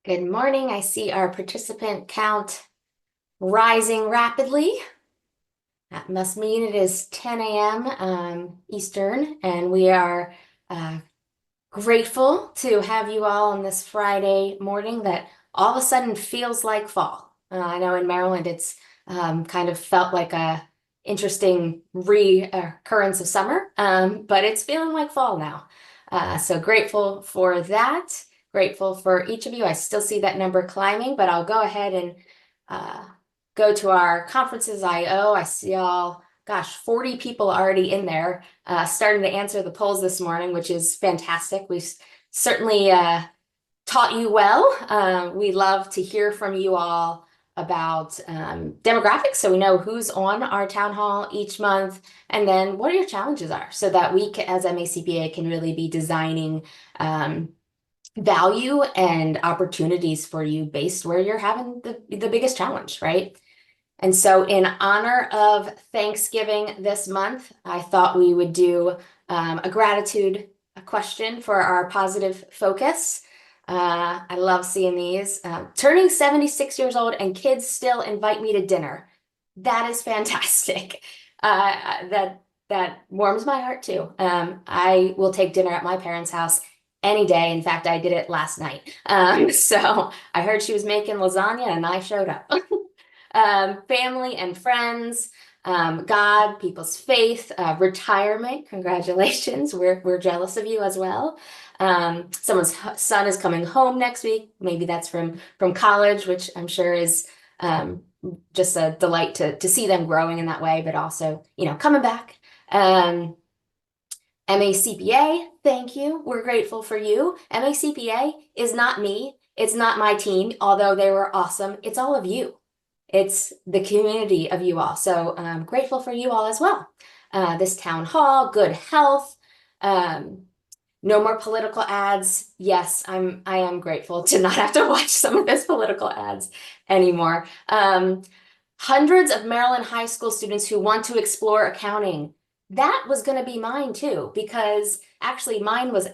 Good morning. I see our participant count rising rapidly. That must mean it is 10 a.m. Eastern, and we are uh, grateful to have you all on this Friday morning that all of a sudden feels like fall. I know in Maryland it's kind of felt like a interesting recurrence of summer, but it's feeling like fall now. So grateful for that. Grateful for each of you. I still see that number climbing, but I'll go ahead and uh, go to our conferences IO. I see all, gosh, 40 people already in there starting to answer the polls this morning, which is fantastic. We've certainly taught you well. We love to hear from you all about demographics so we know who's on our town hall each month and then what your challenges are so that we can, as MACPA can really be designing value and opportunities for you based where you're having the biggest challenge, right? And so in honor of Thanksgiving this month, I thought we would do a gratitude question for our positive focus. I love seeing these. Turning 76 years old and kids still invite me to dinner. That is fantastic. That warms my heart too. I will take dinner at my parents' house any day. In fact, I did it last night. So I heard she was making lasagna and I showed up. Family and friends, God, people's faith, retirement. Congratulations. We're jealous of you as well. Someone's son is coming home next week. Maybe that's from college, which I'm sure is just a delight to see them growing in that way, but also, coming back. MACPA, thank you. We're grateful for you. MACPA is not me. It's not my team, although they were awesome. It's all of you. It's the community of you all. So I'm grateful for you all as well. This town hall, good health, no more political ads. Yes, I am grateful to not have to watch some of those political ads anymore. Hundreds of Maryland high school students who want to explore accounting. That was going to be mine too, because actually mine was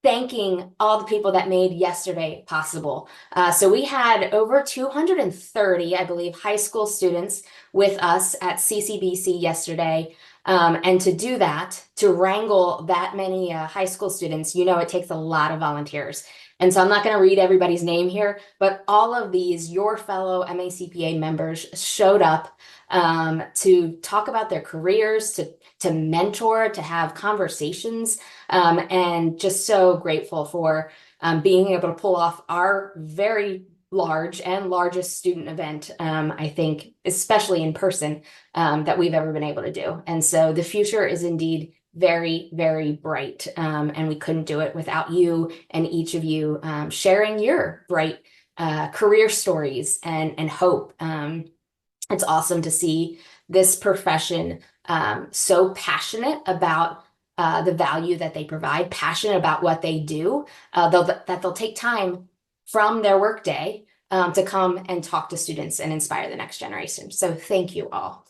thanking all the people that made yesterday possible. So we had over 230, I believe, high school students with us at CCBC yesterday. And to do that, to wrangle that many high school students, it takes a lot of volunteers. And so I'm not going to read everybody's name here, but all of these, your fellow MACPA members showed up to talk about their careers, to mentor, to have conversations, and just so grateful for being able to pull off our very large and largest student event, I think, especially in person, that we've ever been able to do. And so the future is indeed very, very bright. And we couldn't do it without you and each of you sharing your bright career stories and hope. It's awesome to see this profession so passionate about the value that they provide, passionate about what they do, that they'll take time from their workday to come and talk to students and inspire the next generation. So thank you all.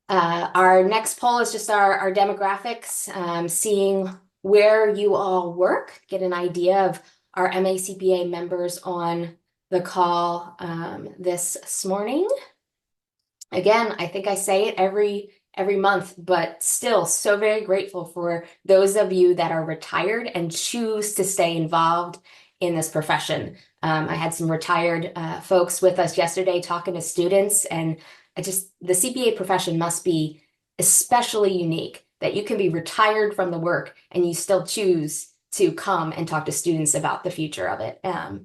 Our next poll is just our demographics, seeing where you all work, get an idea of our MACPA members on the call this morning. Again, I think I say it every month, but still so very grateful for those of you that are retired and choose to stay involved in this profession. I had some retired folks with us yesterday talking to students, and the CPA profession must be especially unique that you can be retired from the work and you still choose to come and talk to students about the future of it.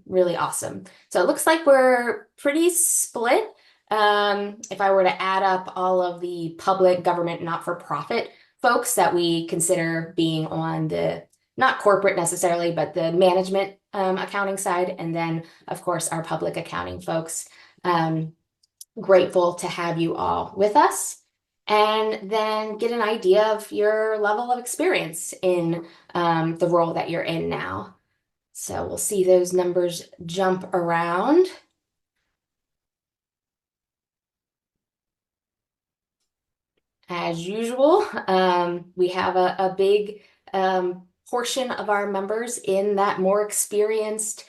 Really awesome. So it looks like we're pretty split. If I were to add up all of the public, government, not-for-profit folks that we consider being on the, not corporate necessarily, but the management accounting side, and then, of course, our public accounting folks. Grateful to have you all with us, and then get an idea of your level of experience in the role that you're in now. So we'll see those numbers jump around. As usual, we have a big portion of our members in that more experienced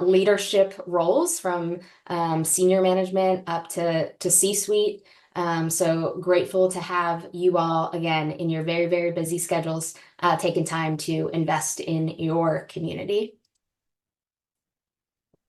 leadership roles from senior management up to C-suite. So grateful to have you all again in your very, very busy schedules, taking time to invest in your community.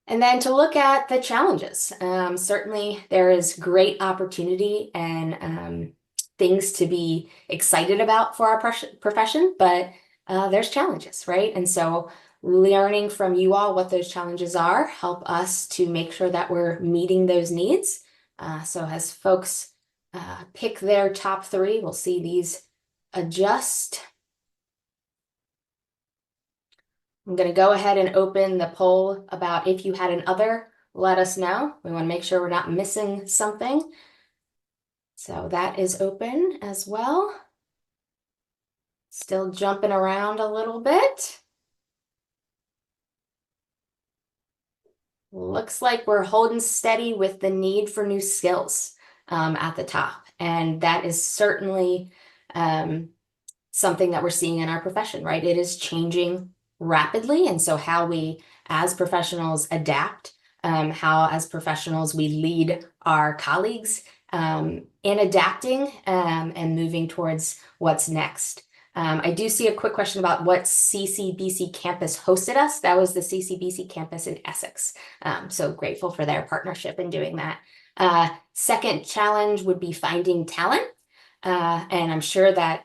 And then to look at the challenges. Certainly there is great opportunity and things to be excited about for our profession, but there's challenges, right? And so learning from you all what those challenges are help us to make sure that we're meeting those needs. So as folks pick their top three, we'll see these adjust. I'm going to go ahead and open the poll about if you had an other, let us know. We want to make sure we're not missing something. So that is open as well. Still jumping around a little bit. Looks like we're holding steady with the need for new skills at the top. And that is certainly something that we're seeing in our profession, right? It is changing rapidly. And so how we as professionals adapt, how as professionals we lead our colleagues in adapting and moving towards what's next. I do see a quick question about what CCBC campus hosted us. That was the CCBC campus in Essex. So grateful for their partnership in doing that. Second challenge would be finding talent. And I'm sure that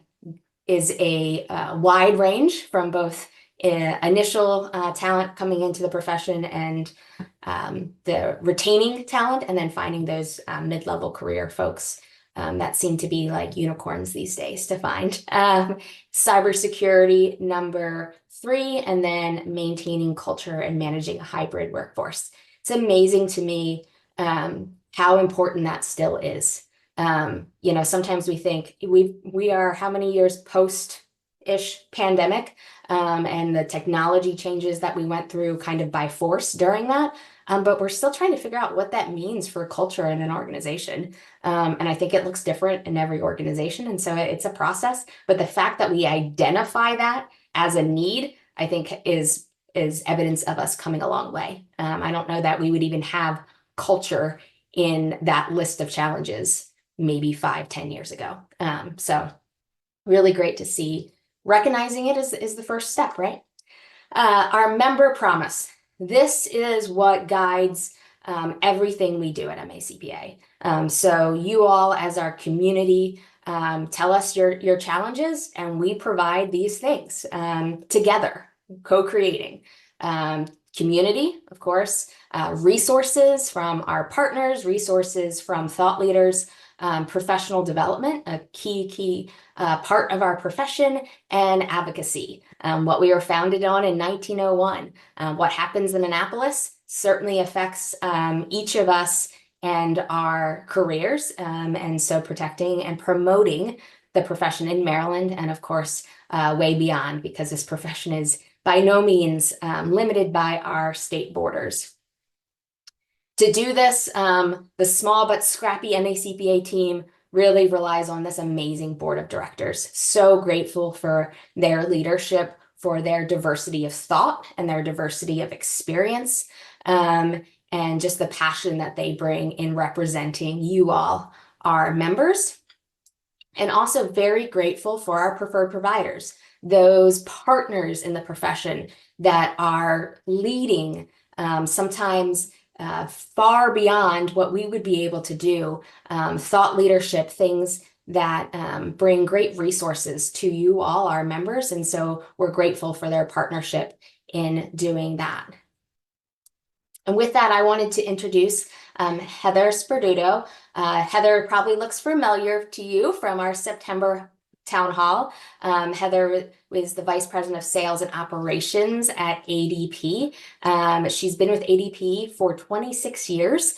is a wide range from both initial talent coming into the profession and the retaining talent, and then finding those mid-level career folks that seem to be like unicorns these days to find. Cybersecurity, number 3, and then maintaining culture and managing a hybrid workforce. It's amazing to me how important that still is. You know, sometimes we think we are how many years post-ish pandemic, and the technology changes that we went through kind of by force during that. But we're still trying to figure out what that means for culture in an organization. And I think it looks different in every organization. And so it's a process. But the fact that we identify that as a need, I think is evidence of us coming a long way. I don't know that we would even have culture in that list of challenges maybe 5-10 years ago. So really great to see. Recognizing it is the first step, right? Our member promise. This is what guides everything we do at MACPA. So you all as our community tell us your challenges, and we provide these things together, co-creating. Community, of course, resources from our partners, resources from thought leaders, professional development, a key part of our profession, and advocacy. What we were founded on in 1901. What happens in Annapolis certainly affects each of us and our careers, and so protecting and promoting the profession in Maryland, and of course, way beyond, because this profession is by no means limited by our state borders. To do this, the small but scrappy MACPA team really relies on this amazing board of directors. So grateful for their leadership, for their diversity of thought and their diversity of experience, and just the passion that they bring in representing you all, our members. And also very grateful for our preferred providers, those partners in the profession that are leading sometimes far beyond what we would be able to do, thought leadership, things that bring great resources to you all, our members. And so we're grateful for their partnership in doing that. And with that, I wanted to introduce Heather Sperduto. Heather probably looks familiar to you from our September town hall. Heather was the Vice President of Sales and Operations at ADP. She's been with ADP for 26 years.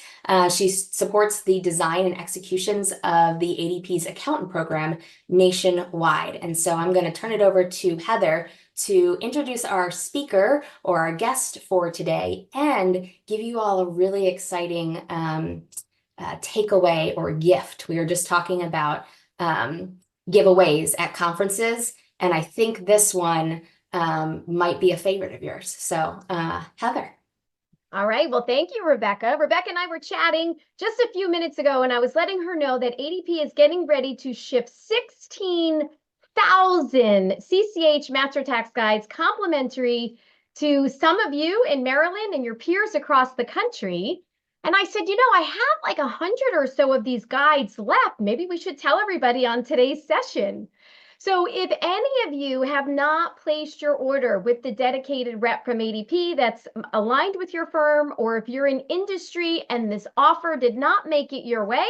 She supports the design and executions of the ADP's accountant program nationwide. And so I'm going to turn it over to Heather to introduce our speaker or our guest for today and give you all a really exciting takeaway or gift. We were just talking about giveaways at conferences, and I think this one might be a favorite of yours. So Heather. All right. Well, thank you, Rebecca. Rebecca and I were chatting just a few minutes ago, and I was letting her know that ADP is getting ready to ship 16,000 CCH Master Tax Guides complimentary to some of you in Maryland and your peers across the country. And I said, I have like 100 or so of these guides left. Maybe we should tell everybody on today's session. So if any of you have not placed your order with the dedicated rep from ADP that's aligned with your firm, or if you're in industry and this offer did not make it your way,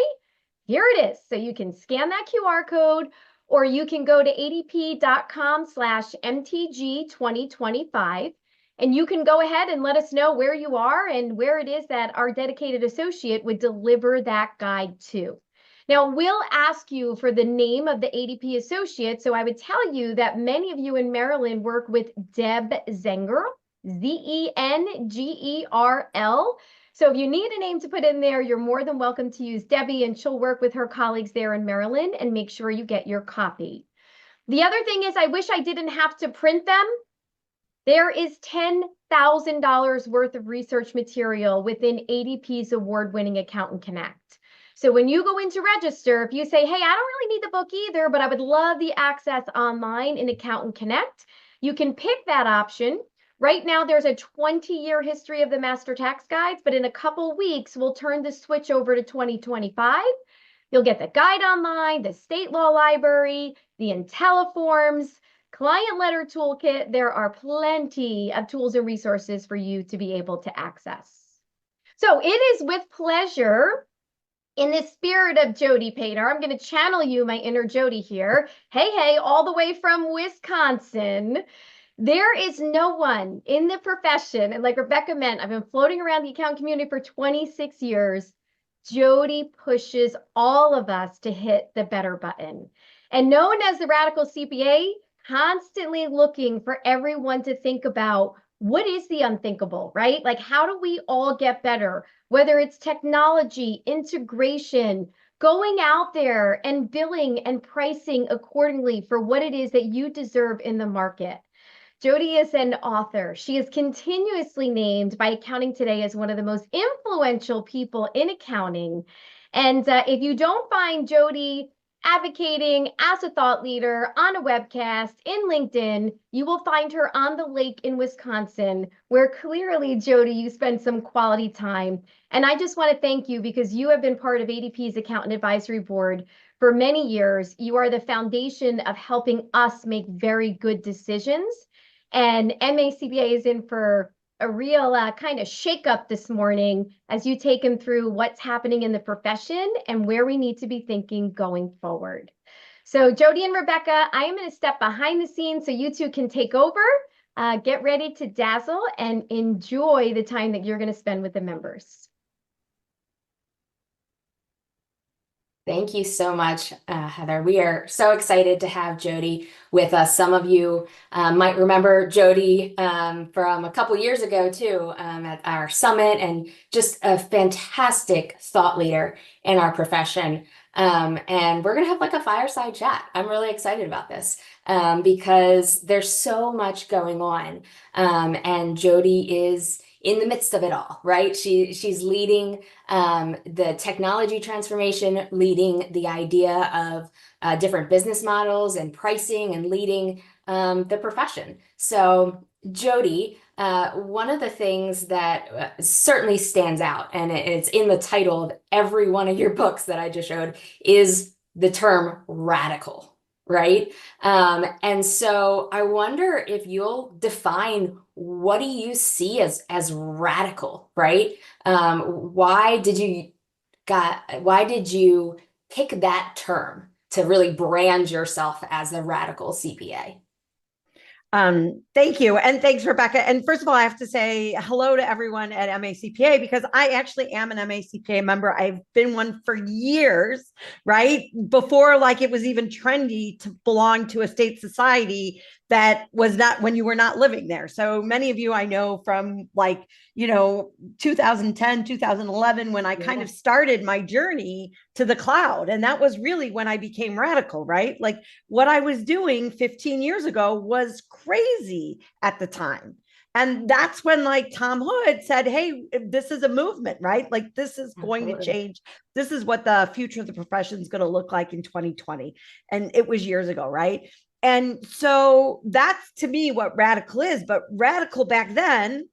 here it is. So you can scan that QR code, or you can go to adp.com/MTG2025, and you can go ahead and let us know where you are and where it is that our dedicated associate would deliver that guide to. Now, we'll ask you for the name of the ADP associate. So I would tell you that many of you in Maryland work with Deb Zenger, Zengerl. So if you need a name to put in there, you're more than welcome to use Debbie, and she'll work with her colleagues there in Maryland and make sure you get your copy. The other thing is, I wish I didn't have to print them. There is $10,000 worth of research material within ADP's award-winning Accountant Connect. So when you go in to register, if you say, hey, I don't really need the book either, but I would love the access online in Accountant Connect, you can pick that option. Right now, there's a 20-year history of the Master Tax Guides, but in a couple weeks, we'll turn the switch over to 2025. You'll get the guide online, the state law library, the IntelliForms, client letter toolkit. There are plenty of tools and resources for you to be able to access. So it is with pleasure, in the spirit of Jody Painter, I'm going to channel you, my inner Jody here. Hey, all the way from Wisconsin. There is no one in the profession, and like Rebecca meant, I've been floating around the account community for 26 years. Jody pushes all of us to hit the better button. And known as the Radical CPA, constantly looking for everyone to think about what is the unthinkable, right? Like, how do we all get better? Whether it's technology, integration, going out there and billing and pricing accordingly for what it is that you deserve in the market. Jody is an author. She is continuously named by Accounting Today as one of the most influential people in accounting. And if you don't find Jody advocating as a thought leader on a webcast in LinkedIn, you will find her on the lake in Wisconsin, where clearly, Jody, you spend some quality time. And I just want to thank you because you have been part of ADP's Accountant Advisory Board for many years. You are the foundation of helping us make very good decisions. And MACPA is in for a real kind of shakeup this morning as you take them through what's happening in the profession and where we need to be thinking going forward. So Jody and Rebecca, I am going to step behind the scenes so you two can take over, get ready to dazzle and enjoy the time that you're going to spend with the members. Thank you so much, Heather. We are so excited to have Jody with us. Some of you might remember Jody from a couple years ago too, at our summit, and just a fantastic thought leader in our profession. And we're gonna have like a fireside chat. I'm really excited about this because there's so much going on, and Jody is in the midst of it all, right? She's leading the technology transformation, leading the idea of different business models and pricing, and leading the profession. So Jody, one of the things that certainly stands out, and it's in the title of every one of your books that I just showed, is the term radical, right? And so I wonder if you'll define, what do you see as radical, right? Why did you pick that term to really brand yourself as a radical CPA? Thank you. And thanks, Rebecca. And first of all, I have to say hello to everyone at MACPA, because I actually am an MACPA member. I've been one for years, right? Before, like, it was even trendy to belong to a state society that was not, when you were not living there. So many of you I know from 2010, 2011, when I kind of started my journey to the cloud. And that was really when I became radical, right? Like, what I was doing 15 years ago was crazy at the time. And that's when like Tom Hood said, hey, this is a movement, right? Like this is going to Absolutely. change. This is what the future of the profession is going to look like in 2020. And it was years ago, right? And so that's to me what radical is. But radical back then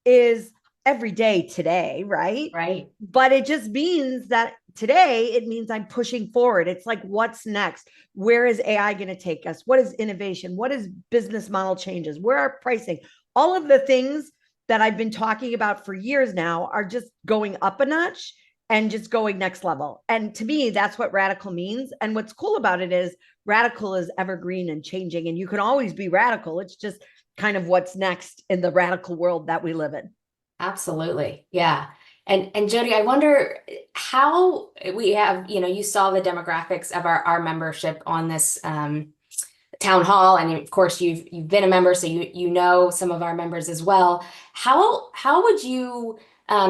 is every day today, right? Right. But it just means that today it means I'm pushing forward. It's like, what's next? Where is AI going to take us? What is innovation? What is business model changes? Where are pricing? All of the things that I've been talking about for years now are just going up a notch and just going next level. And to me, that's what radical means. And what's cool about it is radical is evergreen and changing, and you can always be radical. It's just kind of what's next in the radical world that we live in. Absolutely. Yeah. And Jody, I wonder how we have, you saw the demographics of our membership on this town hall, and of course you've been a member, so you know some of our members as well. How would you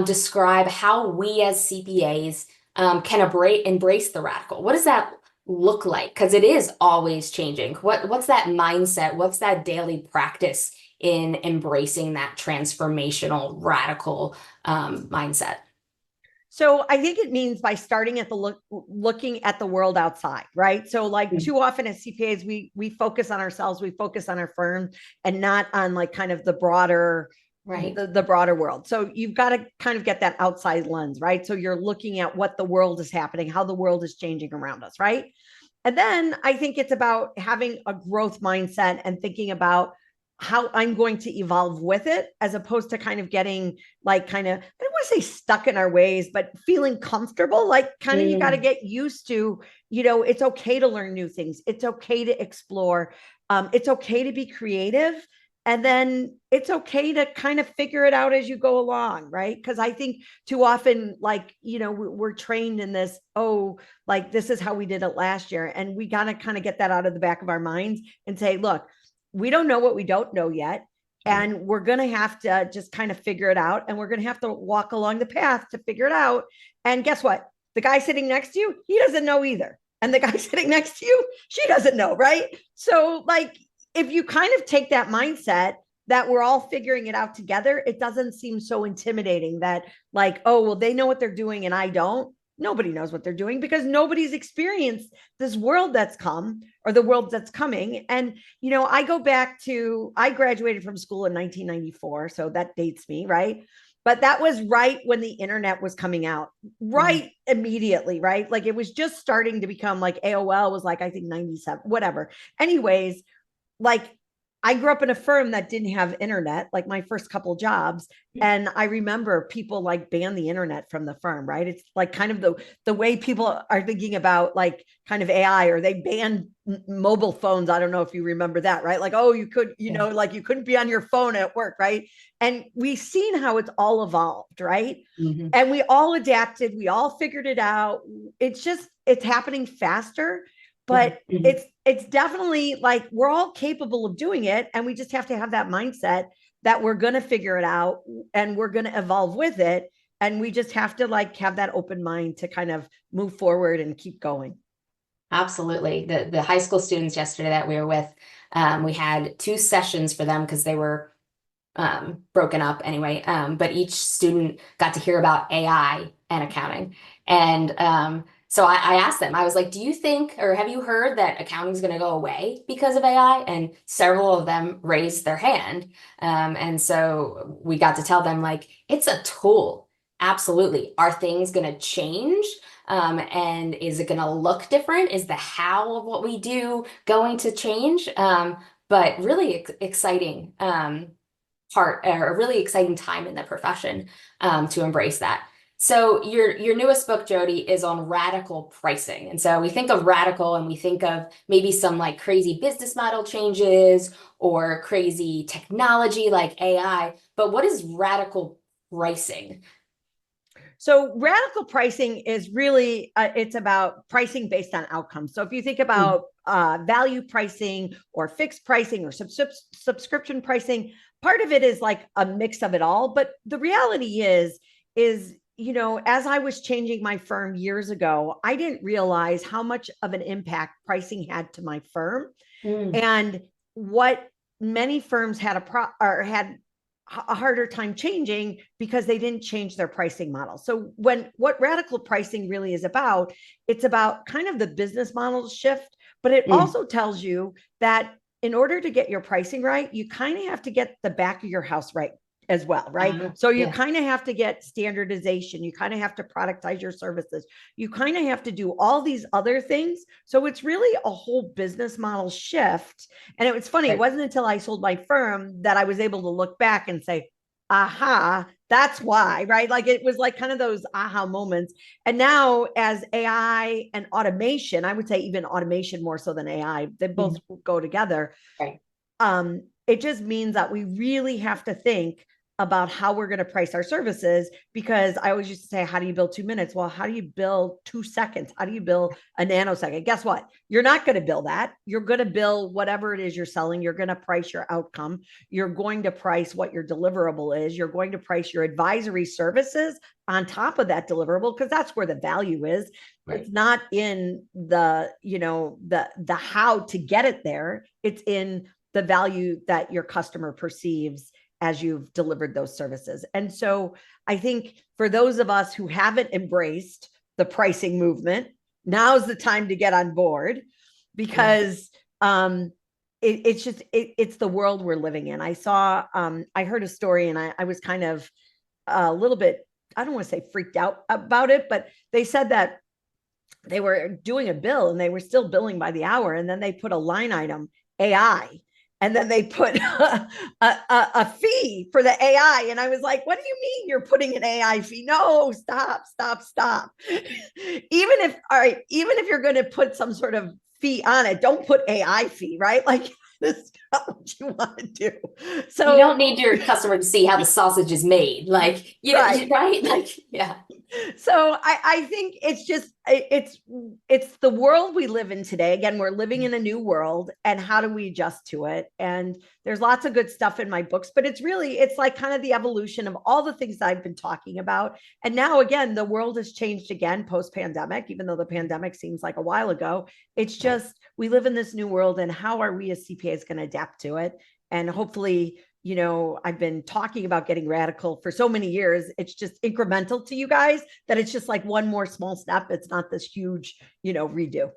describe how we as CPAs can embrace the radical? What does that look like? Because it is always changing. What's that mindset? What's that daily practice in embracing that transformational radical mindset? So I think it means by starting at the looking at the world outside, right? So like too often as CPAs, we focus on ourselves, we focus on our firm, and not on like kind of the broader, Right. the broader world. So you've got to kind of get that outside lens, right? So you're looking at what the world is happening, how the world is changing around us, right? And then I think it's about having a growth mindset and thinking about how I'm going to evolve with it, as opposed to kind of getting like kind of, I don't want to say stuck in our ways, but feeling comfortable. Like kind of you got to get used to, it's okay to learn new things. It's okay to explore. It's okay to be creative. And then it's okay to kind of figure it out as you go along, right? Because I think too often, like, we're trained in this, like this is how we did it last year. And we got to kind of get that out of the back of our minds and say, look, we don't know what we don't know yet. And we're going to have to just kind of figure it out. And we're going to have to walk along the path to figure it out. And guess what? The guy sitting next to you, he doesn't know either. And the guy sitting next to you, she doesn't know, right? So like, if you kind of take that mindset that we're all figuring it out together, it doesn't seem so intimidating that like, oh, well, they know what they're doing and I don't. Nobody knows what they're doing because nobody's experienced this world that's come or the world that's coming. And, I go back to, I graduated from school in 1994. So that dates me, right? But that was right when the internet was coming out, right immediately, right? Like it was just starting to become like AOL was like, I think 97, whatever. Anyways, like I grew up in a firm that didn't have internet, like my first couple jobs. And I remember people like ban the internet from the firm, right? It's like kind of the way people are thinking about like kind of AI, or they banned mobile phones. I don't know if you remember that, right? Like, oh, you could, like you couldn't be on your phone at work, right? And we've seen how it's all evolved, right? Mm-hmm. And we all adapted, we all figured it out. It's happening faster. But it's definitely like we're all capable of doing it. And we just have to have that mindset that we're going to figure it out and we're going to evolve with it. And we just have to like have that open mind to kind of move forward and keep going. Absolutely. The high school students yesterday that we were with, we had 2 sessions for them because they were broken up anyway. But each student got to hear about AI and accounting. And so I asked them, I was like, do you think, or have you heard that accounting is going to go away because of AI? And several of them raised their hand. And so we got to tell them, like, it's a tool. Absolutely. Are things going to change? And is it going to look different? Is the how of what we do going to change? But really exciting part, or a really exciting time in the profession to embrace that. So your newest book, Jody, is on radical pricing. And so we think of radical and we think of maybe some like crazy business model changes or crazy technology like AI, but what is radical pricing? So radical pricing is really, it's about pricing based on outcomes. So if you think about value pricing or fixed pricing or subscription pricing, part of it is like a mix of it all. But the reality is, as I was changing my firm years ago, I didn't realize how much of an impact pricing had to my firm, and what many firms had a harder time changing because they didn't change their pricing model. So what radical pricing really is about, it's about kind of the business model shift, but it also tells you that in order to get your pricing right, you kind of have to get the back of your house right as well, right? So you Yeah. kind of have to get standardization. You kind of have to productize your services. You kind of have to do all these other things. So it's really a whole business model shift. And it was funny, it Right. wasn't until I sold my firm that I was able to look back and say, aha, that's why, right? Like it was like kind of those aha moments. And now as AI and automation, I would say even automation more so than AI, they both go together. Right. It just means that we really have to think about how we're going to price our services, because I always used to say, how do you build 2 minutes? Well, how do you build 2 seconds? How do you build a nanosecond? Guess what? You're not going to build that. You're going to build whatever it is you're selling. You're going to price your outcome. You're going to price what your deliverable is. You're going to price your advisory services on top of that deliverable, because that's where the value is. Right. It's not in the, the how to get it there. It's in the value that your customer perceives as you've delivered those services. And so I think for those of us who haven't embraced the pricing movement, now's the time to get on board, because it's the world we're living in. I heard a story, and I was kind of a little bit, I don't want to say freaked out about it, but they said that they were doing a bill and they were still billing by the hour. And then they put a line item, AI, and then they put a fee for the AI. And I was like, what do you mean you're putting an AI fee? No, stop. Even if you're going to put some sort of fee on it, don't put AI fee, right? Like, this is not what you want to do. So you don't need your customer to see how the sausage is made. Like, Right. right? Like, yeah. So I think it's just, it's the world we live in today. Again, we're living in a new world, and how do we adjust to it? And there's lots of good stuff in my books, but it's like kind of the evolution of all the things that I've been talking about. And now again, the world has changed again post-pandemic, even though the pandemic seems like a while ago. It's just, we live in this new world, and how are we as CPAs going to adapt to it? And hopefully, I've been talking about getting radical for so many years. It's just incremental to you guys, that it's just like one more small step. It's not this huge, redo.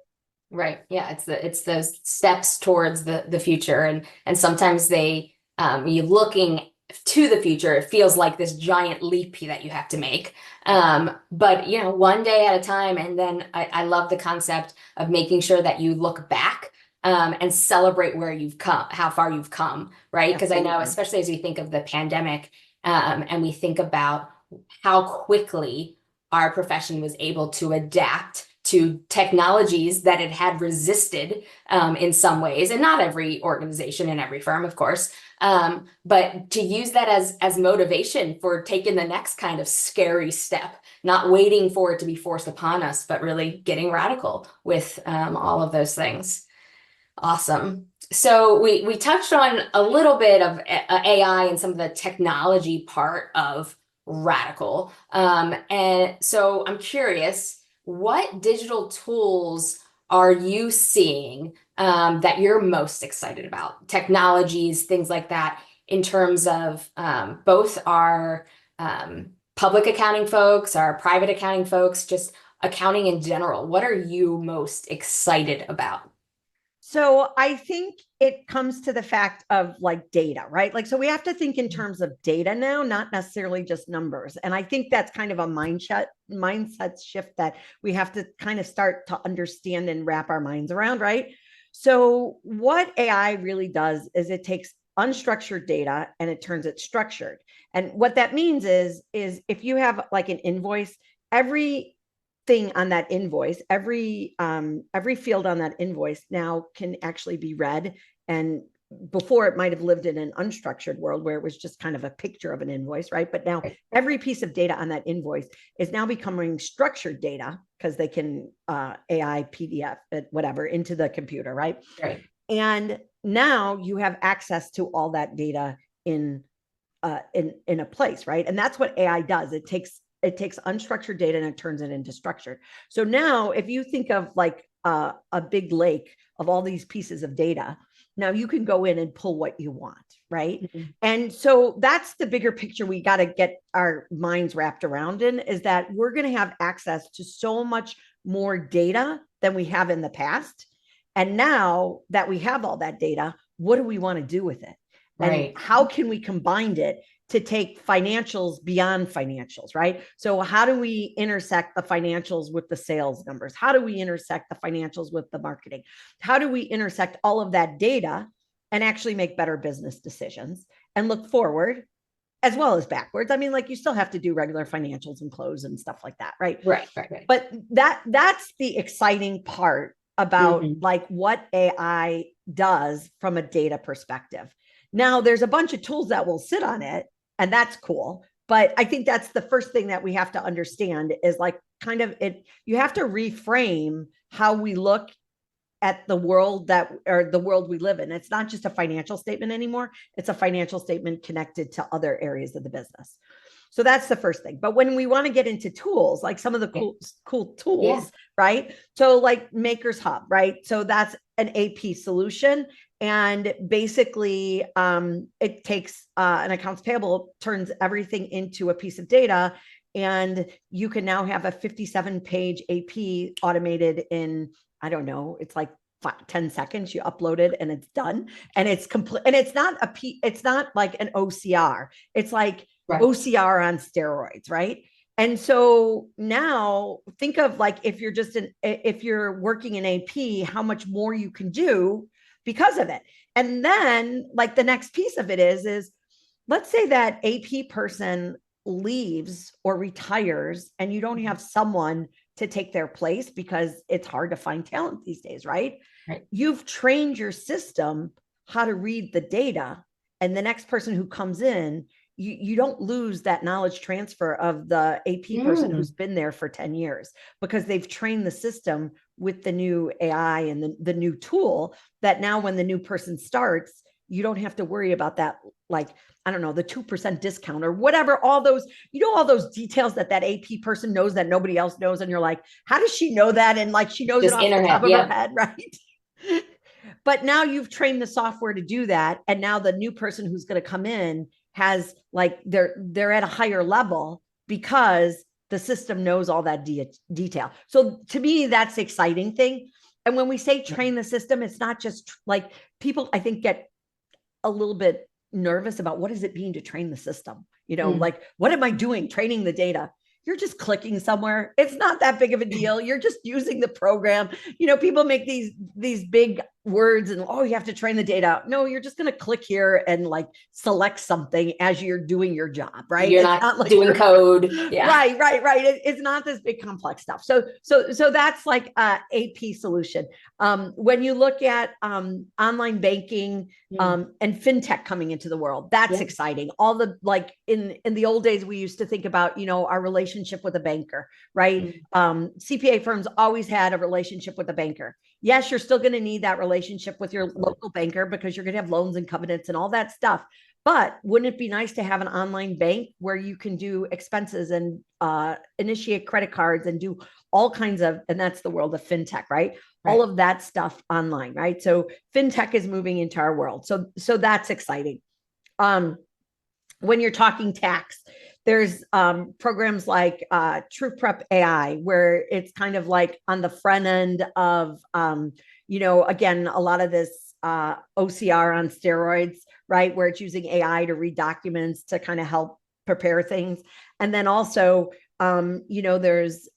Right. Yeah. It's those steps towards the future. And sometimes you looking to the future, it feels like this giant leap that you have to make. But one day at a time. And then I love the concept of making sure that you look back and celebrate where you've come, how far you've come, right? Because I know, especially as we think of the pandemic, and we think about how quickly our profession was able to adapt to technologies that it had resisted in some ways, and not every organization and every firm, of course, but to use that as motivation for taking the next kind of scary step, not waiting for it to be forced upon us, but really getting radical with all of those things. Awesome. So we touched on a little bit of AI and some of the technology part of radical. And so I'm curious, what digital tools are you seeing that you're most excited about? Technologies, things like that, in terms of both our public accounting folks, our private accounting folks, just accounting in general. What are you most excited about? So I think it comes to the fact of like data, right? Like, so we have to think in terms of data now, not necessarily just numbers. And I think that's kind of a mindset shift that we have to kind of start to understand and wrap our minds around, right? So what AI really does is it takes unstructured data and it turns it structured. And what that means is if you have like an invoice, every thing on that invoice, every field on that invoice now can actually be read. And before, it might have lived in an unstructured world where it was just kind of a picture of an invoice, right? But now every piece of data on that invoice is now becoming structured data, because they can AI, PDF, whatever, into the computer, right? Right. And now you have access to all that data in a place, right? And that's what AI does. It takes unstructured data and it turns it into structured. So now if you think of like a big lake of all these pieces of data, Now you can go in and pull what you want, right? Mhm. And so that's the bigger picture we got to get our minds wrapped around in, is that we're going to have access to so much more data than we have in the past. And now that we have all that data, what do we want to do with it? Right. And how can we combine it to take financials beyond financials, right? So how do we intersect the financials with the sales numbers? How do we intersect the financials with the marketing? How do we intersect all of that data and actually make better business decisions and look forward as well as backwards? I mean, like, you still have to do regular financials and close and stuff like that, right? Right. Right. But that's the exciting part about Mhm. like what AI does from a data perspective. Now there's a bunch of tools that will sit on it, and that's cool. But I think that's the first thing that we have to understand is like kind of it, you have to reframe how we look at the world that, or the world we live in. It's not just a financial statement anymore. It's a financial statement connected to other areas of the business. So that's the first thing. But when we want to get into tools, like some of the cool tools, right? So like Maker's Hub, right? So that's an AP solution. And basically, it takes an accounts payable, turns everything into a piece of data. And you can now have a 57-page AP automated in, I don't know, it's like 10 seconds. You upload it and it's done. And it's complete. And it's not it's not like an OCR. It's like Right. OCR on steroids, right? And so now think of like, if you're working in AP, how much more you can do because of it. And then like the next piece of it is let's say that AP person leaves or retires and you don't have someone to take their place because it's hard to find talent these days, right? Right. You've trained your system how to read the data, and the next person who comes in, you don't lose that knowledge transfer of the AP person who's been there for 10 years, because they've trained the system with the new AI and the new tool, that now when the new person starts, you don't have to worry about that, like, I don't know, the 2% discount or whatever, all those, all those details that AP person knows that nobody else knows. And you're like, how does she know that? And like, she knows Just it off the top internet, of her head, right? But now you've trained the software to do that. And now the new person who's going to come in has like, they're at a higher level because the system knows all that detail. So to me, that's the exciting thing. And when we say train the system, it's not just like, people, I think, get a little bit nervous about what does it mean to train the system? Like, what am I doing training the data? You're just clicking somewhere. It's not that big of a deal. You're just using the program. People make these big words and, oh, you have to train the data. No, you're just going to click here and like select something as you're doing your job, right? You're It's not like doing code. Yeah. Right. It's not this big complex stuff. So that's like a AP solution. When you look at online banking, and fintech coming into the world, that's exciting. All the, like, in the old days, we used to think about, our relationship with a banker, right? CPA firms always had a relationship with a banker. Yes, you're still going to need that relationship with your local banker because you're going to have loans and covenants and all that stuff. But wouldn't it be nice to have an online bank where you can do expenses and initiate credit cards and do all kinds of, and that's the world of fintech, right? All of that stuff online, right? So fintech is moving into our world. So that's exciting. When you're talking tax, there's programs like TruePrep AI, where it's kind of like on the front end of, again, a lot of this OCR on steroids, right? Where it's using AI to read documents to kind of help prepare things. And then also, there's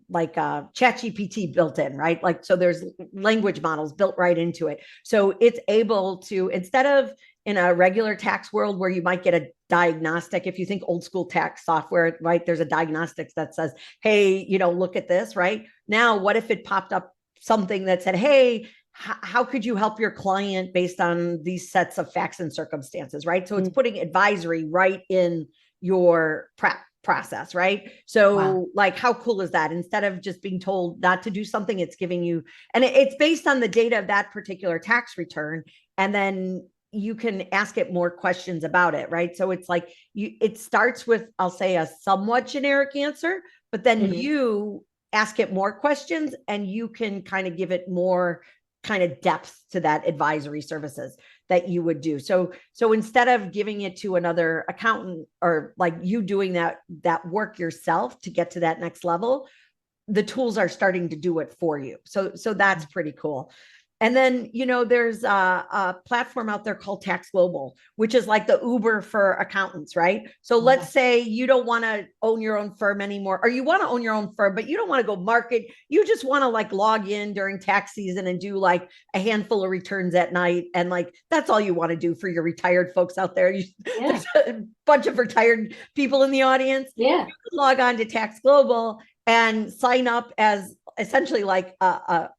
like ChatGPT built in, right? Like, so there's language models built right into it. So it's able to, instead of in a regular tax world where you might get a diagnostic, if you think old school tax software, right? There's a diagnostics that says, hey, look at this, right? Now, what if it popped up something that said, hey, how could you help your client based on these sets of facts and circumstances, right? So it's putting advisory right in your prep process, right? So like, how cool is that? Instead of just being told not to do something, it's giving you, and it's based on the data of that particular tax return. And then you can ask it more questions about it, right? So it's like, it starts with, I'll say, a somewhat generic answer, but then you ask it more questions and you can kind of give it more kind of depth to that advisory services that you would do. So instead of giving it to another accountant or like you doing that work yourself to get to that next level, the tools are starting to do it for you. So that's pretty cool. And then, there's a platform out there called Tax Global, which is like the Uber for accountants, right? So let's say you don't want to own your own firm anymore, or you want to own your own firm, but you don't want to go market. You just want to like log in during tax season and do like a handful of returns at night. And like, that's all you want to do for your retired folks out there. There's a bunch of retired people in the audience. Yeah. You can log on to Tax Global and sign up as essentially like a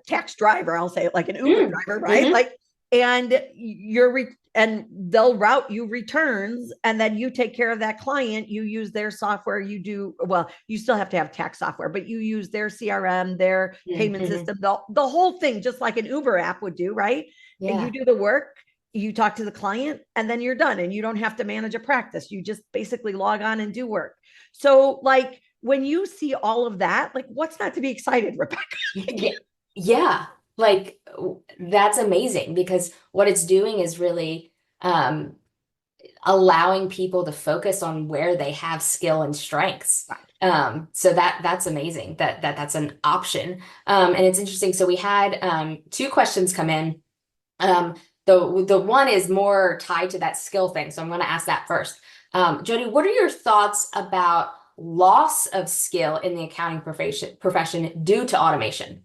tax driver. I'll say it like an Uber driver, right? Like, and and they'll route you returns, and then you take care of that client. You use their software. You still have to have tax software, but you use their CRM, their payment system, the whole thing, just like an Uber app would do, right? Yeah. And you do the work, you talk to the client, and then you're done, and you don't have to manage a practice. You just basically log on and do work. So like, when you see all of that, like, what's not to be excited, Rebecca? Yeah, like that's amazing, because what it's doing is really allowing people to focus on where they have skill and strengths. So that's amazing that's an option. And it's interesting. So we had 2 questions come in. The one is more tied to that skill thing, so I'm going to ask that first. Jody, what are your thoughts about loss of skill in the accounting profession due to automation,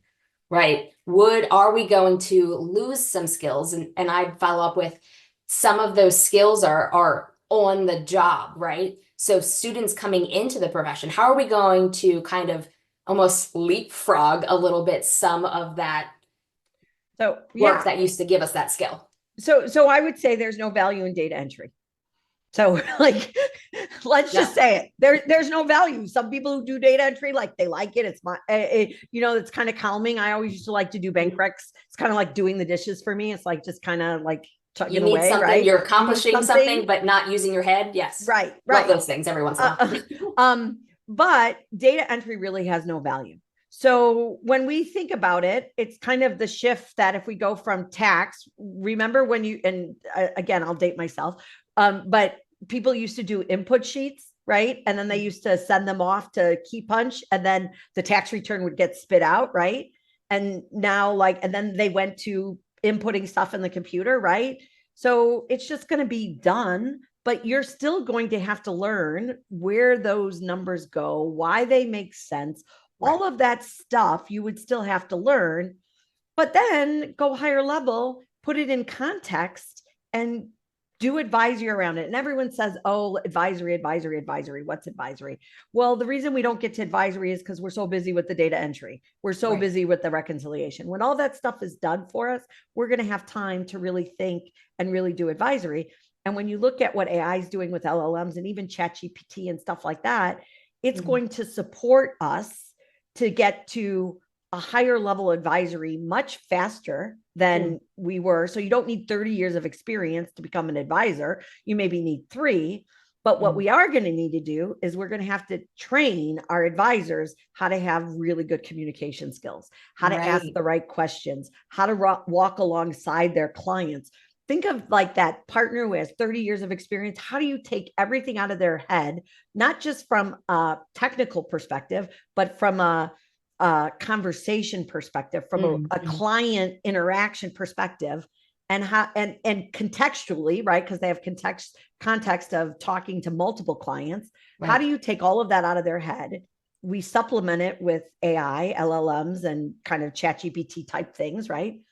right? Are we going to lose some skills? And I'd follow up with, some of those skills are on the job, right? So students coming into the profession, how are we going to kind of almost leapfrog a little bit some of that work that used to give us that skill? So I would say there's no value in data entry. So like, let's just say it. There's no value. Some people who do data entry, like they like it. It's it's kind of calming. I always used to like to do bank recs. It's kind of like doing the dishes for me. It's like just kind of like tugging away, right? You're accomplishing something, but not using your head. Yes. Right. Love those things every once in a while. But data entry really has no value. So when we think about it, it's kind of the shift that if we go from tax, remember when again, I'll date myself, but people used to do input sheets, right? And then they used to send them off to Key Punch, and then the tax return would get spit out, right? And now and then they went to inputting stuff in the computer, right? So it's just going to be done, but you're still going to have to learn where those numbers go, why they make sense. All of that stuff you would still have to learn, but then go higher level, put it in context, and do advisory around it. And everyone says, oh, advisory. What's advisory? Well, the reason we don't get to advisory is because we're so busy with the data entry. We're so busy with the reconciliation. When all that stuff is done for us, we're going to have time to really think and really do advisory. And when you look at what AI is doing with LLMs and even ChatGPT and stuff like that, it's going to support us to get to a higher level advisory much faster than we were. So you don't need 30 years of experience to become an advisor. You maybe need 3. But what we are going to need to do is we're going to have to train our advisors how to have really good communication skills, how to ask the right questions, how to walk alongside their clients. Think of like that partner who has 30 years of experience. How do you take everything out of their head, not just from a technical perspective, but from a conversation perspective, from a client interaction perspective, and how and contextually, right? Because they have context of talking to multiple clients. How do you take all of that out of their head? We supplement it with AI, LLMs, and kind of ChatGPT type things, right?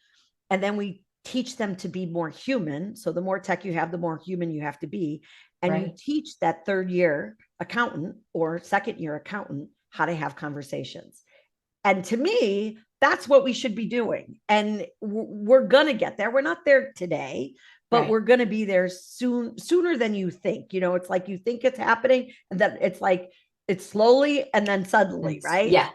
And then we teach them to be more human. So the more tech you have, the more human you have to be. And you teach that 3rd-year accountant or 2nd-year accountant how to have conversations. And to me, that's what we should be doing. And we're going to get there. We're not there today, but we're going to be there sooner than you think. It's like you think it's happening, and then it's like it's slowly and then suddenly, right? Yeah.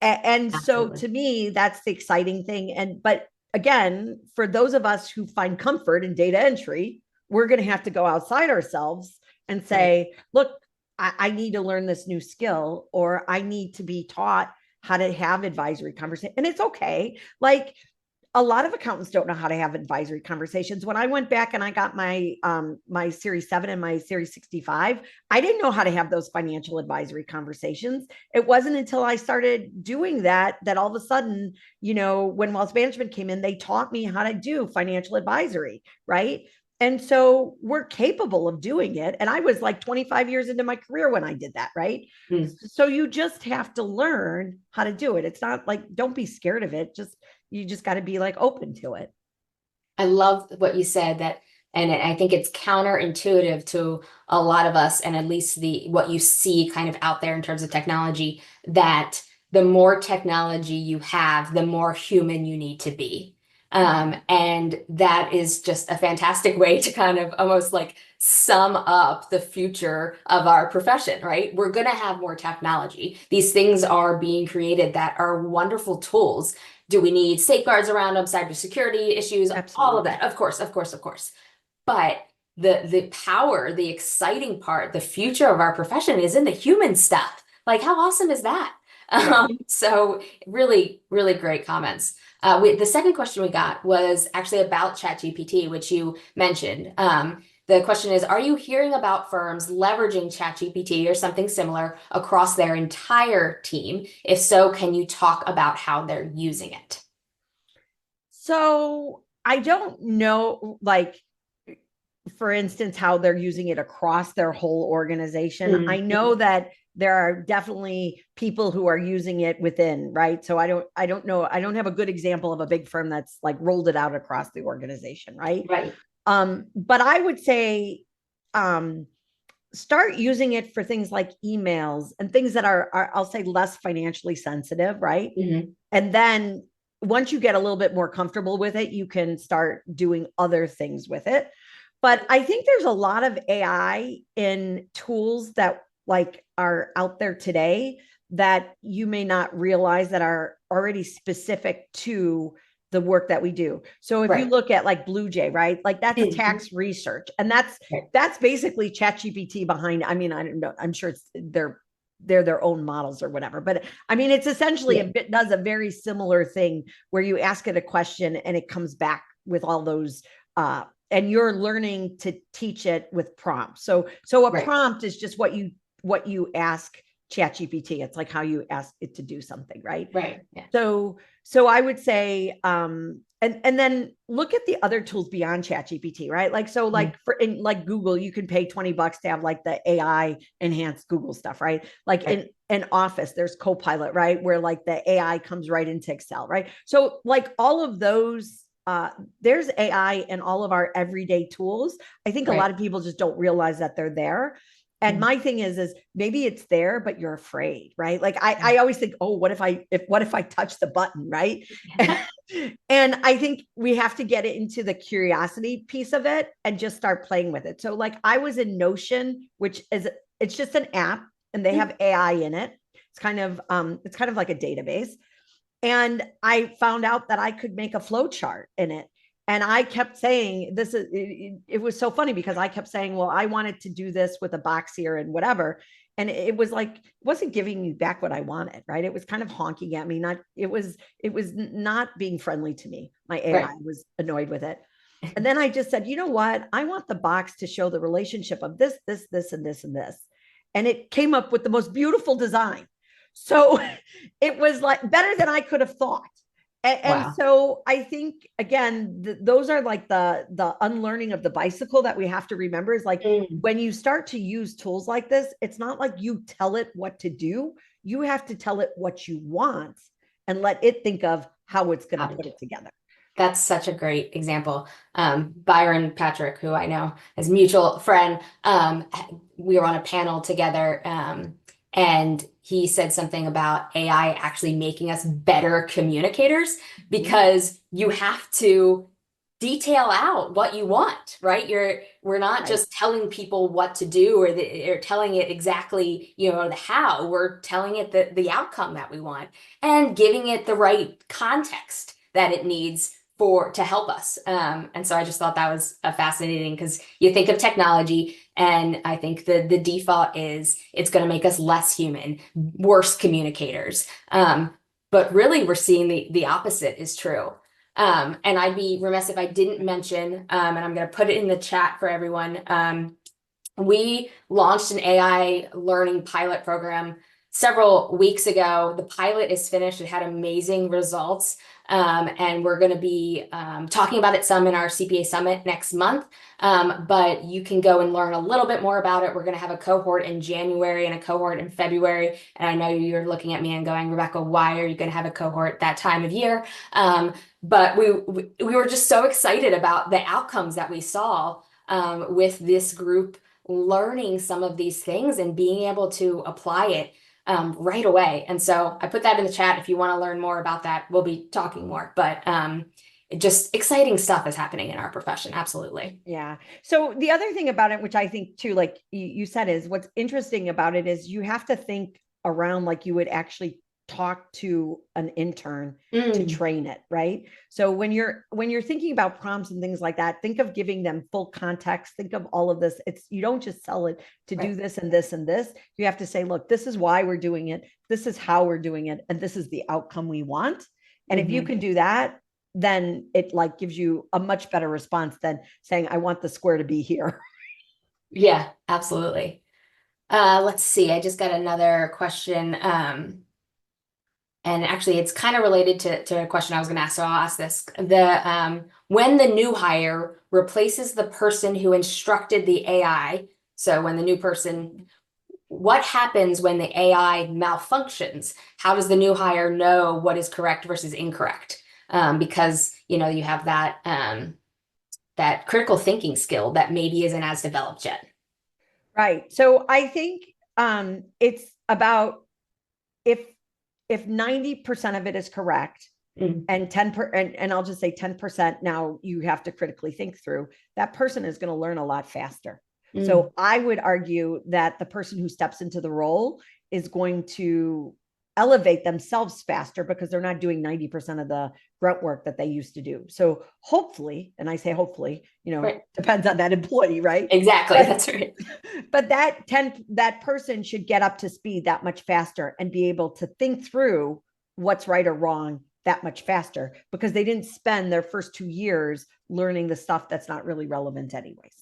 And so to me, that's the exciting thing. But again, for those of us who find comfort in data entry, we're going to have to go outside ourselves and say, look, I need to learn this new skill, or I need to be taught how to have advisory conversation. And it's okay. Like, a lot of accountants don't know how to have advisory conversations. When I went back and I got my my Series 7 and my Series 65, I didn't know how to have those financial advisory conversations. It wasn't until I started doing that all of a sudden, you know, when wealth management came in, they taught me how to do financial advisory, right? And so we're capable of doing it. And I was like 25 years into my career when I did that, right? Mm. So you just have to learn how to do it. It's not like, don't be scared of it. You just got to be like open to it. I love what you said that, and I think it's counterintuitive to a lot of us, and at least what you see kind of out there in terms of technology, that the more technology you have, the more human you need to be. And that is just a fantastic way to kind of almost like sum up the future of our profession, right? We're going to have more technology. These things are being created that are wonderful tools. Do we need safeguards around them, cybersecurity issues, all of Absolutely. that? Of course, of course, of course. But the power, the exciting part, the future of our profession is in the human stuff. Like, how awesome is that? So really, really great comments. The second question we got was actually about ChatGPT, which you mentioned. The question is, are you hearing about firms leveraging ChatGPT or something similar across their entire team? If so, can you talk about how they're using it? So I don't know, like, for instance, how they're using it across their whole organization. I know that there are definitely people who are using it within, right? So I don't know. I don't have a good example of a big firm that's like rolled it out across the organization, right? Right. But I would say, start using it for things like emails and things that are I'll say less financially sensitive, right? Mhm. And then once you get a little bit more comfortable with it, you can start doing other things with it. But I think there's a lot of AI in tools that like are out there today that you may not realize that are already specific to the work that we do. So if you Right. look at like Blue Jay, right? Like that's a Mhm. tax research. And Right. that's basically ChatGPT behind. I mean, I don't know. I'm sure they're their own models or whatever. But I mean, it's essentially Yeah. it does a very similar thing where you ask it a question and it comes back with all those and you're learning to teach it with prompts. So a Right. prompt is just what you ask ChatGPT. It's like how you ask it to do something, right? Right. Yeah. So I would say, and then look at the other tools beyond ChatGPT, right? Like, so like in like Google, you can pay $20 to have like the AI enhanced Google stuff, right? Like in Office, there's Copilot, right? Where like the AI comes right into Excel, right? So like all of those, there's AI in all of our everyday tools. I think a lot of people just don't realize that they're there. And my thing is maybe it's there, but you're afraid, right? Like I always think, oh, what if I touch the button, right? And I think we have to get it into the curiosity piece of it and just start playing with it. So like I was in Notion, which is it's just an app and they have AI in it. It's kind of like a database. And I found out that I could make a flow chart in it. And I kept saying, it was so funny because I kept saying, well, I wanted to do this with a box here and whatever. And it was like, it wasn't giving me back what I wanted, right? It was kind of honking at me. It was not being friendly to me. My AI was annoyed with it. And then I just said, you know what? I want the box to show the relationship of this, and this, and this. And it came up with the most beautiful design. So it was like better than I could have thought. And so I think, again, those are like the unlearning of the bicycle that we have to remember is like when you start to use tools like this, it's not like you tell it what to do. You have to tell it what you want and let it think of how it's going to put it together. That's such a great example. Byron Patrick, who I know as a mutual friend, we were on a panel together, and he said something about AI actually making us better communicators because you have to detail out what you want, right? We're not just telling people what to do or telling it exactly, the how. We're telling it the outcome that we want and giving it the right context that it needs to help us. And so I just thought that was fascinating because you think of technology and I think the default is it's going to make us less human, worse communicators. But really we're seeing the opposite is true. And I'd be remiss if I didn't mention, and I'm going to put it in the chat for everyone. We launched an AI learning pilot program several weeks ago. The pilot is finished. It had amazing results. And we're going to be talking about it some in our CPA Summit next month. But you can go and learn a little bit more about it. We're going to have a cohort in January and a cohort in February. And I know you're looking at me and going, Rebecca, why are you going to have a cohort that time of year? But we were just so excited about the outcomes that we saw with this group learning some of these things and being able to apply it right away. And so I put that in the chat. If you want to learn more about that, we'll be talking more. But just exciting stuff is happening in our profession. Absolutely. Yeah. So the other thing about it, which I think too, like you said, is what's interesting about it is you have to think around like you would actually talk to an intern to train it, right? So when you're thinking about prompts and things like that, think of giving them full context. Think of all of this. You don't just sell it to do this and this and this. You have to say, look, this is why we're doing it. This is how we're doing it. And this is the outcome we want. And if you can do that, then it like gives you a much better response than saying, I want the square to be here. Yeah, absolutely. Let's see. I just got another question. And actually, it's kind of related to a question I was going to ask, so I'll ask this. When the new hire replaces the person who instructed the AI, so when the new person, what happens when the AI malfunctions? How does the new hire know what is correct versus incorrect? Because, you know, you have that that critical thinking skill that maybe isn't as developed yet. Right. So I think it's about if 90% of it is correct and 10% and I'll just say 10% now you have to critically think through, that person is going to learn a lot faster. So I would argue that the person who steps into the role is going to elevate themselves faster because they're not doing 90% of the grunt work that they used to do. So hopefully, and I say hopefully, you know, depends on that employee, right? Exactly. That's right. But that person should get up to speed that much faster and be able to think through what's right or wrong that much faster because they didn't spend their first 2 years learning the stuff that's not really relevant anyways.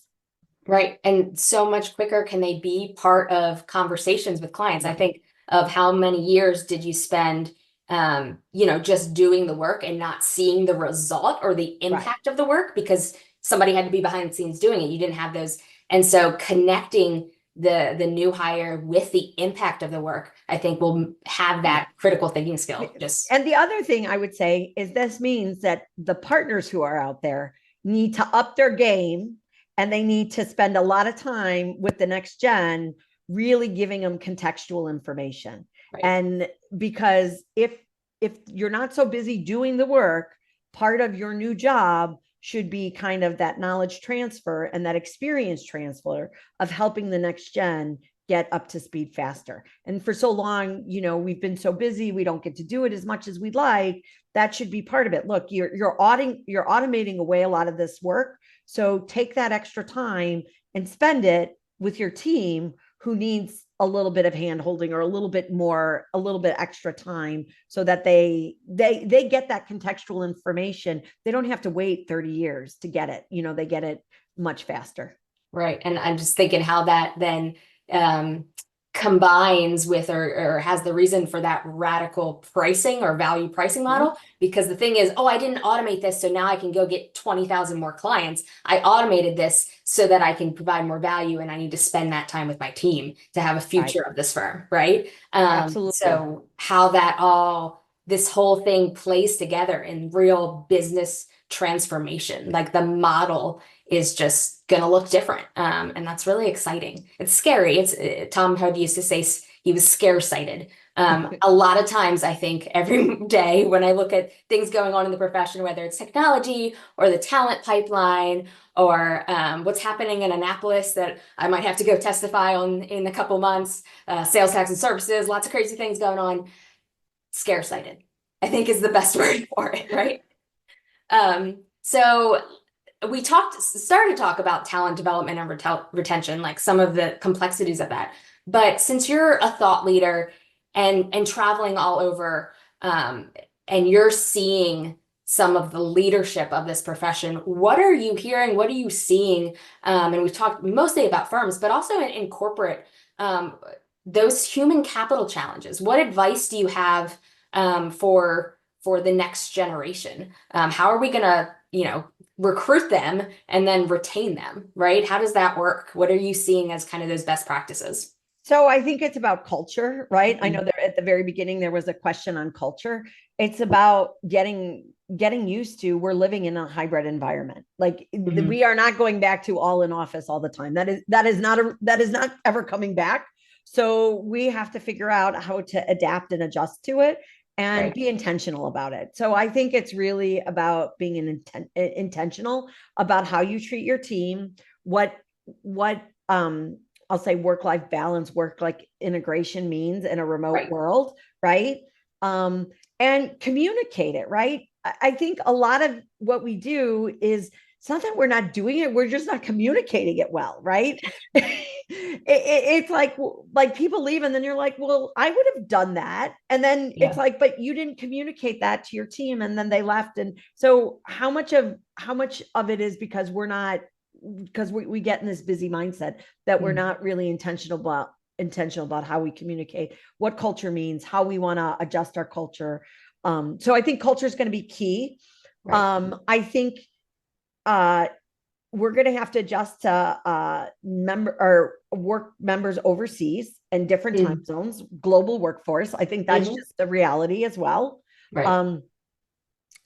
Right. And so much quicker can they be part of conversations with clients. I think of how many years did you spend, you know, just doing the work and not seeing the result or the impact of the work because somebody had to be behind the scenes doing it. You didn't have those. And so connecting the new hire with the impact of the work, I think will have that critical thinking skill. And the other thing I would say is this means that the partners who are out there need to up their game and they need to spend a lot of time with the next gen really giving them contextual information. And because if you're not so busy doing the work, part of your new job should be kind of that knowledge transfer and that experience transfer of helping the next gen get up to speed faster. And for so long, you know, we've been so busy, we don't get to do it as much as we'd like. That should be part of it. Look, you're automating away a lot of this work. So take that extra time and spend it with your team who needs a little bit of hand holding or a little bit extra time so that they get that contextual information. They don't have to wait 30 years to get it. You know, they get it much faster. Right. And I'm just thinking how that then combines with or has the reason for that radical pricing or value pricing model. Because the thing is, oh, I didn't automate this, so now I can go get 20,000 more clients. I automated this so that I can provide more value, and I need to spend that time with my team to have a future of this firm, right? Absolutely. So how this whole thing plays together in real business transformation, like the model is just going to look different. And that's really exciting. It's scary. Tom Hood used to say he was scare-sighted. A lot of times, I think every day when I look at things going on in the profession, whether it's technology or the talent pipeline or what's happening in Annapolis that I might have to go testify on in a couple months, sales tax and services, lots of crazy things going on. Scare-sighted, I think, is the best word for it, right? So we started to talk about talent development and retention, like some of the complexities of that. But since you're a thought leader and traveling all over, and you're seeing some of the leadership of this profession, what are you hearing? What are you seeing? And we've talked mostly about firms, but also in corporate, those human capital challenges. What advice do you have for the next generation? How are we going to, recruit them and then retain them, right? How does that work? What are you seeing as kind of those best practices? So I think it's about culture, right? I Mhm. know that at the very beginning there was a question on culture. It's about getting used to, we're living in a hybrid environment. Like Mhm. we are not going back to all in office all the time. That is not ever coming back. So we have to figure out how to adapt and adjust to it and Right. be intentional about it. So I think it's really about being intentional about how you treat your team, what I'll say work-life balance, work-life integration means in a remote Right. world, right? And communicate it, right? I think a lot of what we do is, it's not that we're not doing it, we're just not communicating it well, right? It's like people leave and then you're like, well, I would have done that. And then it's Yeah. like, but you didn't communicate that to your team and then they left. And so how much of it is because we get in this busy mindset that we're Mhm. not really intentional about how we communicate, what culture means, how we want to adjust our culture. So I think culture is going to be key. Right. I think we're going to have to adjust to work members overseas and different time Mm. zones, global workforce. I think that's Mhm. just the reality as well. Right. Um,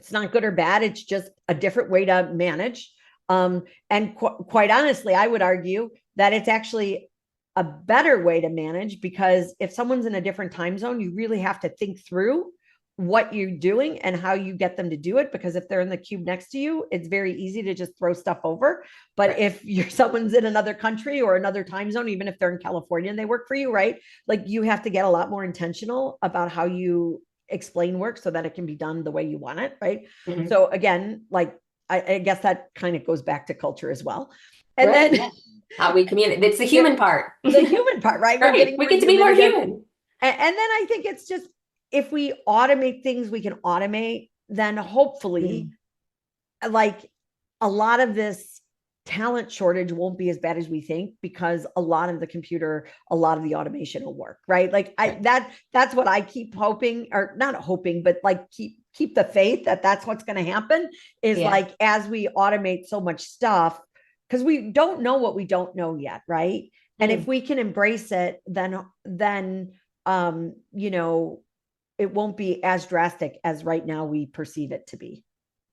it's not good or bad. It's just a different way to manage. And quite honestly, I would argue that it's actually a better way to manage, because if someone's in a different time zone, you really have to think through what you're doing and how you get them to do it. Because if they're in the cube next to you, it's very easy to just throw stuff over. But Right. if you're someone's in another country or another time zone, even if they're in California and they work for you, right? Like you have to get a lot more intentional about how you explain work so that it can be done the way you want it, right? Mhm. So again, like I guess that kind of goes back to culture as well. And Right. then Yeah. How we communicate. It's the human part. the human part, right? We're Right. getting We more get to be human more again. human. And then I think it's just, if we automate things we can automate, then hopefully like a lot of this talent shortage won't be as bad as we think, because a lot of the automation will work, right? Like Right. that's what I keep hoping, or not hoping, but like keep the faith that that's what's going to happen, is Yeah. like as we automate so much stuff, because we don't know what we don't know yet, right? And if we can embrace it, then it won't be as drastic as right now we perceive it to be.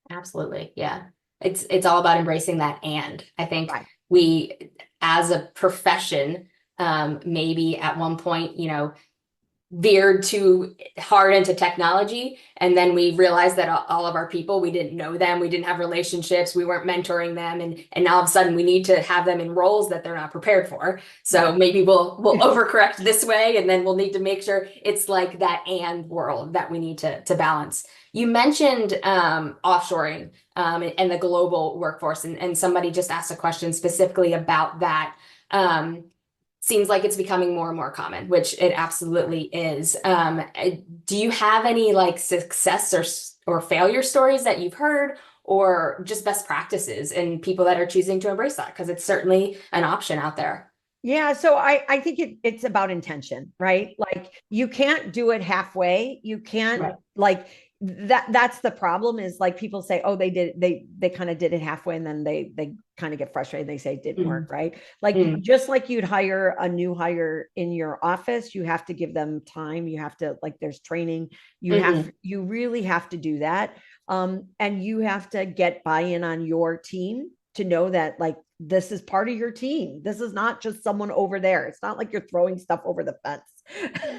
Absolutely. Yeah. It's all about embracing that. And I think Right. we, as a profession, maybe at one point, veered too hard into technology. And then we realized that all of our people, we didn't know them, we didn't have relationships, we weren't mentoring them. And now all of a sudden we need to have them in roles that they're not prepared for. So Right. maybe we'll overcorrect this way, and then we'll need to make sure it's like that and world that we need to balance. You mentioned offshoring and the global workforce, and somebody just asked a question specifically about that. Seems like it's becoming more and more common, which it absolutely is. Do you have any like success or failure stories that you've heard, or just best practices and people that are choosing to embrace that? Because it's certainly an option out there. Yeah, so I think it's about intention, right? Like you can't do it halfway. You can't Right. like that's the problem, is like people say, oh, they kind of did it halfway, and then they kind of get frustrated. They say it didn't work, Mm. right? Like Mm. just like you'd hire a new hire in your office, you have to give them time. You have to, like, there's training. Mhm. You really have to do that. And you have to get buy-in on your team to know that, like, this is part of your team. This is not just someone over there. It's not like you're throwing stuff over the fence.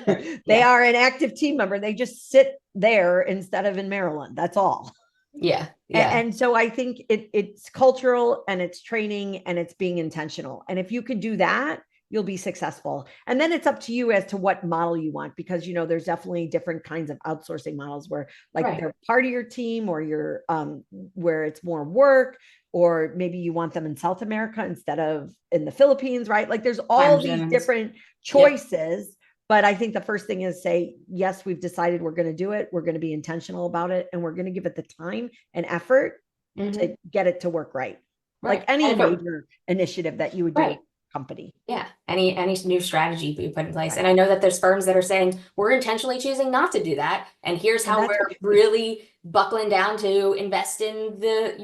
Right. They Yeah. are an active team member. They just sit there instead of in Maryland. That's all. Yeah. Yeah. And so I think it's cultural, and it's training, and it's being intentional. And if you can do that, you'll be successful. And then it's up to you as to what model you want, because there's definitely different kinds of outsourcing models where like Right. they're part of your team, or you're where it's more work, or maybe you want them in South America instead of in the Philippines, right? Like there's all Time these zones. different Yep. choices. But I think the first thing is say, yes, we've decided we're going to do it. We're going to be intentional about it, and we're going to give it the time and effort Mhm. to get it to work right. Right. Like any And if it- major initiative that you would do Right. with a company. Yeah, any new strategy we put in place. Right. And I know that there's firms that are saying we're intentionally choosing not to do that. And here's And how that's we're okay. really buckling down to invest in the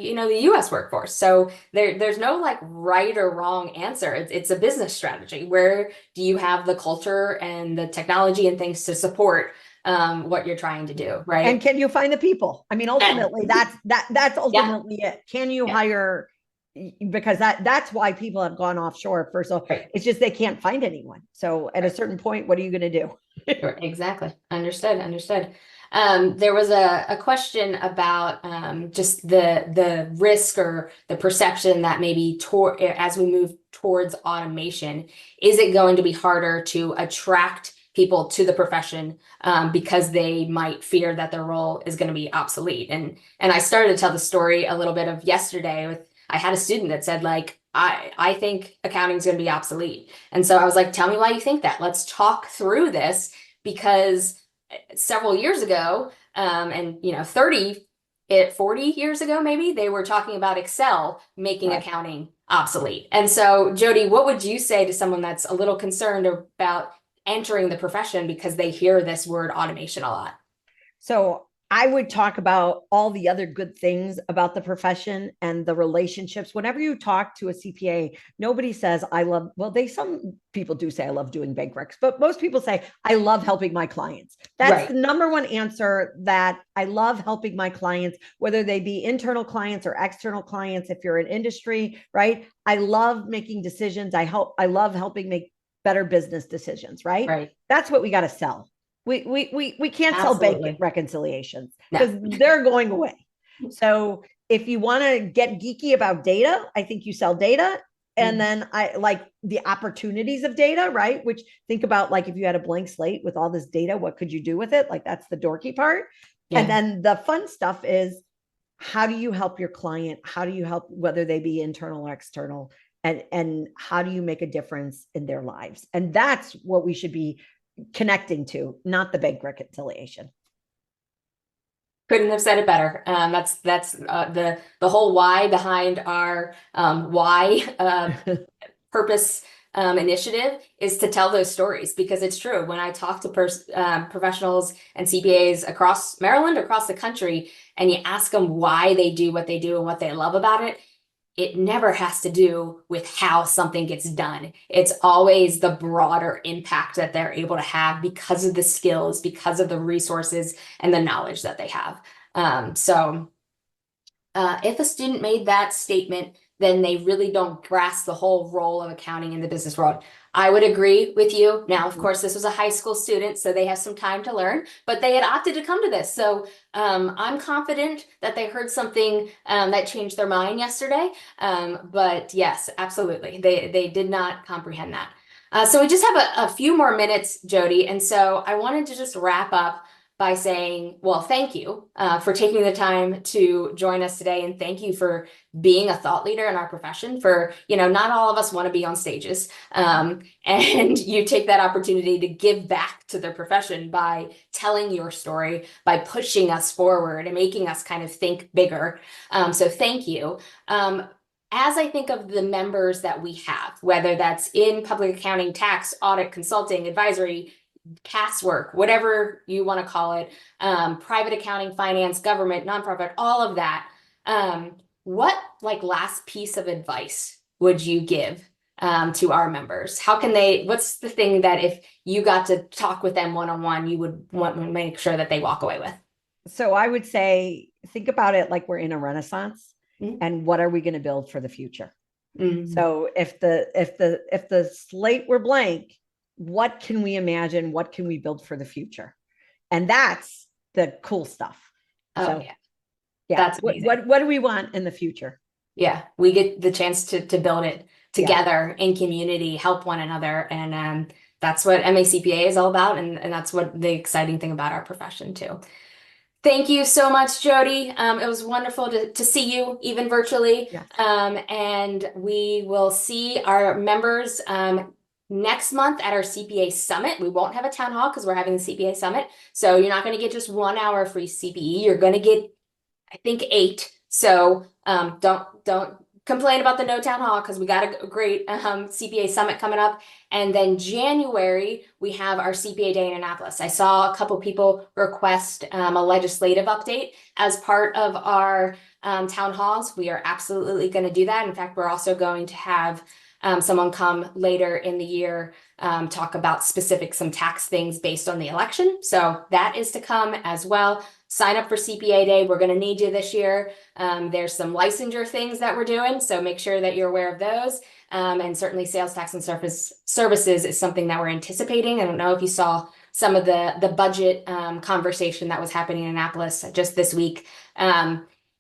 US workforce. So there's no like right or wrong answer. It's a business strategy. Where do you have the culture and the technology and things to support what you're trying to do, right? And can you find the people? I mean, ultimately, that's ultimately it. Can you Yeah. hire? Because that's why people have gone offshore for so Right. it's just they can't find anyone. So at a certain point, what are you going to do? Sure, exactly. Understood. There was a question about just the risk or the perception that maybe as we move towards automation, is it going to be harder to attract people to the profession because they might fear that their role is going to be obsolete? And I started to tell the story a little bit of yesterday with I had a student that said like I think accounting is going to be obsolete. And so I was like, tell me why you think that. Let's talk through this because several years ago, and 40 years ago, maybe they were talking about Excel making Right. accounting obsolete. And so, Jody, what would you say to someone that's a little concerned about entering the profession because they hear this word automation a lot? So I would talk about all the other good things about the profession and the relationships. Whenever you talk to a CPA, nobody says, some people do say, I love doing bank recs, but most people say, I love helping my clients. That's Right. the number one answer, that I love helping my clients, whether they be internal clients or external clients. If you're in industry, right? I love making decisions. I love helping make better business decisions, right? Right. That's what we got to sell. We can't sell bank Absolutely. reconciliations No. because they're going away. So if you want to get geeky about data, I think you sell data. And then I like the opportunities of data, right? Which think about like if you had a blank slate with all this data, what could you do with it? Like that's the dorky part. Yeah. And then the fun stuff is how do you help your client? How do you help, whether they be internal or external? And how do you make a difference in their lives? And that's what we should be connecting to, not the bank reconciliation. Couldn't have said it better. That's the whole why behind our why purpose initiative is to tell those stories, because it's true. When I talk to professionals and CPAs across Maryland, across the country, and you ask them why they do what they do and what they love about it, it never has to do with how something gets done. It's always the broader impact that they're able to have because of the skills, because of the resources and the knowledge that they have. So if a student made that statement, then they really don't grasp the whole role of accounting in the business world. I would agree with you. Now, of course, this was a high school student, so they have some time to learn, but they had opted to come to this. So I'm confident that they heard something that changed their mind yesterday. But yes, absolutely. They did not comprehend that. So we just have a few more minutes, Jody. And so I wanted to just wrap up by saying, well, thank you for taking the time to join us today. And thank you for being a thought leader in our profession. For, not all of us want to be on stages. And you take that opportunity to give back to the profession by telling your story, by pushing us forward and making us kind of think bigger. So thank you. As I think of the members that we have, whether that's in public accounting, tax, audit, consulting, advisory, CAS work, whatever you want to call it, private accounting, finance, government, nonprofit, all of that. What last piece of advice would you give to our members? What's the thing that if you got to talk with them one-on-one, you would want to make sure that they walk away with? So I would say, think about it like we're in a renaissance, and what are we going to build for the future? So if the slate were blank, what can we imagine? What can we build for the future? And that's the cool stuff. Oh, yeah. That's amazing. What do we want in the future? Yeah, we get the chance to build it together in community, help one another. And that's what MACPA is all about. And that's what the exciting thing about our profession too. Thank you so much, Jody. It was wonderful to see you, even virtually. Yes. And we will see our members next month at our CPA summit. We won't have a town hall because we're having the CPA summit. So you're not going to get just 1 hour free CPE. You're going to get, I think, 8. So don't complain about the no town hall because we got a great CPA summit coming up. And then January, we have our CPA day in Annapolis. I saw a couple people request a legislative update as part of our town halls. We are absolutely going to do that. In fact, we're also going to have someone come later in the year, talk about some tax things based on the election. So that is to come as well. Sign up for CPA Day. We're going to need you this year. There's some licensure things that we're doing, so make sure that you're aware of those. And certainly sales tax and services is something that we're anticipating. I don't know if you saw some of the budget conversation that was happening in Annapolis just this week.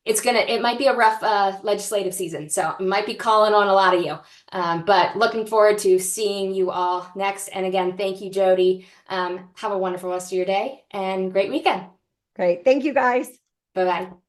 It might be a rough legislative season, so I might be calling on a lot of you. But looking forward to seeing you all next. And again, thank you, Jody. Have a wonderful rest of your day and great weekend. Great. Thank you, guys. Bye-bye.